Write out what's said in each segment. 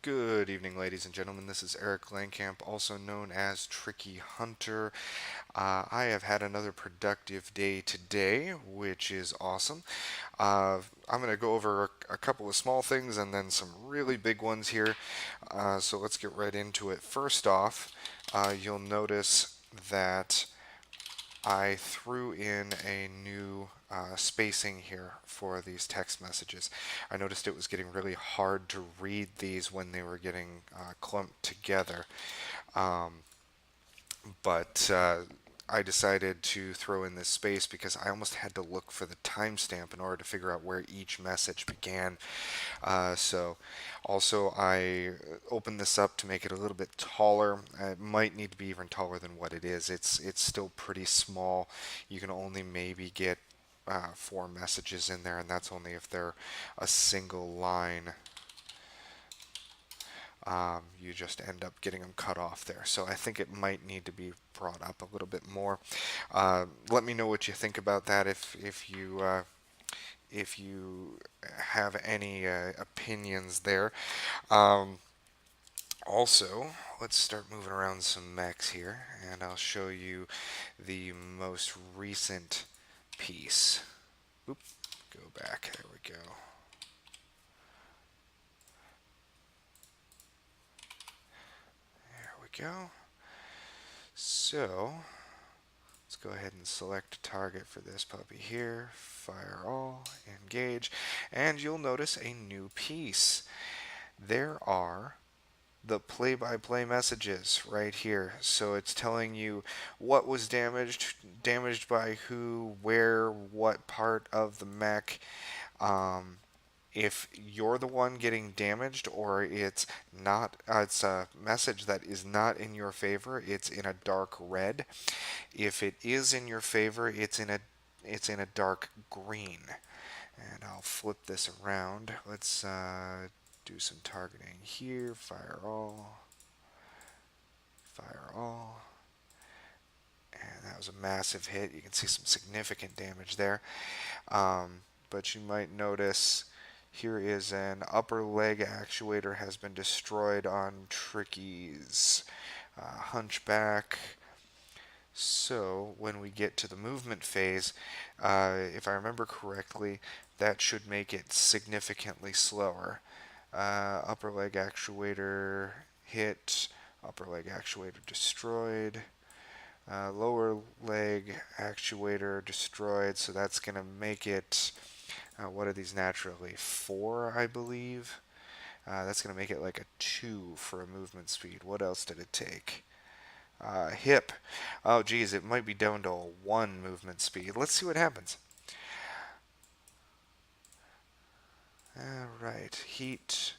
Good evening, ladies and gentlemen. This is Eric Langkamp, also known as Tricky Hunter. I have had another productive day today, which is awesome. I'm going to go over a couple of small things and then some really big ones here. So let's get right into it. First off, you'll notice that I threw in a new spacing here for these text messages. I noticed it was getting really hard to read these when they were getting clumped together. Um, but I decided to throw in this space because I almost had to look for the timestamp in order to figure out where each message began. So also I opened this up to make it a little bit taller. It might need to be even taller than what it is. It's still pretty small. You can only maybe get 4 messages in there, and that's only if they're a single line. You just end up getting them cut off there. So I think it might need to be brought up a little bit more. Let me know what you think about that if you have any opinions there. Um, Also, let's start moving around some mechs here, and I'll show you the most recent piece. Oop, go back. There we go. There we go. So, let's go ahead and select a target for this puppy here. Fire all, engage, and you'll notice a new piece. There are the play-by-play messages right here. So it's telling you what was damaged by who, where, what part of the mech. Um, if you're the one getting damaged or it's not, it's a message that is not in your favor, it's in a dark red. If it is in your favor, it's in a dark green. And I'll flip this around. Let's do some targeting here. Fire all. Fire all. And that was a massive hit. You can see some significant damage there. But you might notice here is an upper leg actuator has been destroyed on Tricky's Hunchback. So when we get to the movement phase, if I remember correctly, that should make it significantly slower. Upper leg actuator hit, upper leg actuator destroyed, lower leg actuator destroyed, so that's going to make it, what are these naturally? 4, I believe. That's going to make it like a 2 for a movement speed. What else did it take? Hip. Oh, geez, it might be down to a 1 movement speed. Let's see what happens. Alright, heat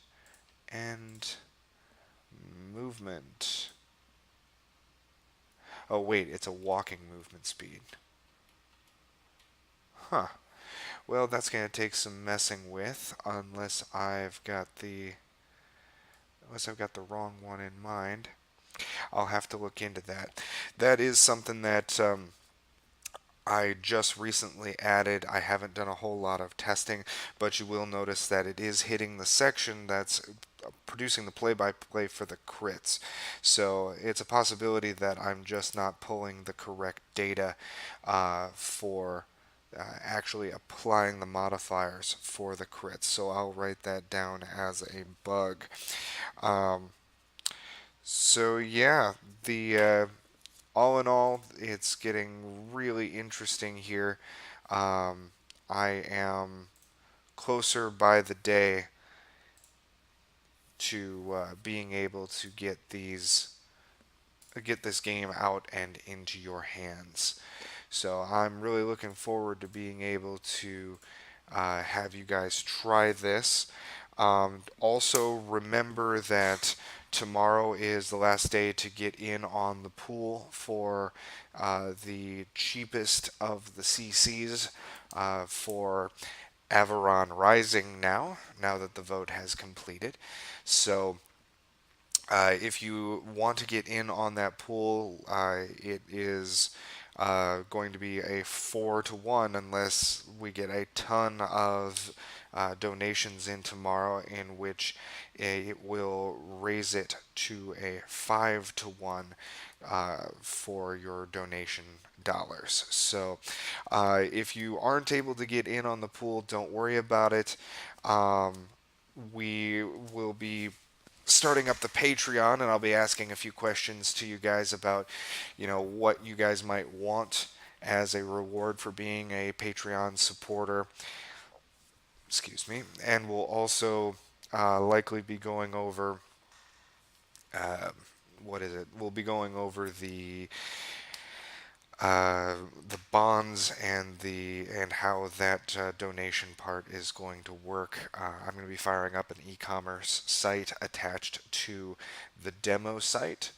and movement. Oh, wait, it's a walking movement speed. Huh. Well, that's going to take some messing with, unless I've got the wrong one in mind. I'll have to look into that. That is something that I just recently added. I haven't done a whole lot of testing, but you will notice that it is hitting the section that's producing the play-by-play for the crits. So it's a possibility that I'm just not pulling the correct data for actually applying the modifiers for the crits. So I'll write that down as a bug. Um, so yeah, the all in all, it's getting really interesting here. I am closer by the day to being able to get this game out and into your hands. So I'm really looking forward to being able to have you guys try this. Also, remember that tomorrow is the last day to get in on the pool for the cheapest of the CCs for Averon Rising now that the vote has completed. So if you want to get in on that pool, it is going to be a 4-to-1 unless we get a ton of donations in tomorrow, in which it will raise it to a 5-to-1 for your donation dollars. So if you aren't able to get in on the pool, don't worry about it. Um, we will be starting up the Patreon, and I'll be asking a few questions to you guys about, what you guys might want as a reward for being a Patreon supporter. Excuse me. And we'll also likely be going over uh, what is it? We'll be going over uh, the bonds and how that donation part is going to work. I'm going to be firing up an e-commerce site attached to the demo site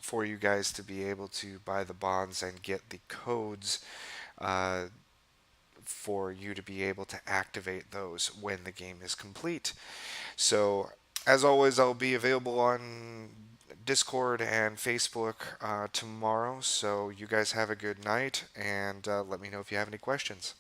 for you guys to be able to buy the bonds and get the codes uh, for you to be able to activate those when the game is complete. So, as always, I'll be available on Discord and Facebook tomorrow. So, you guys have a good night, and let me know if you have any questions.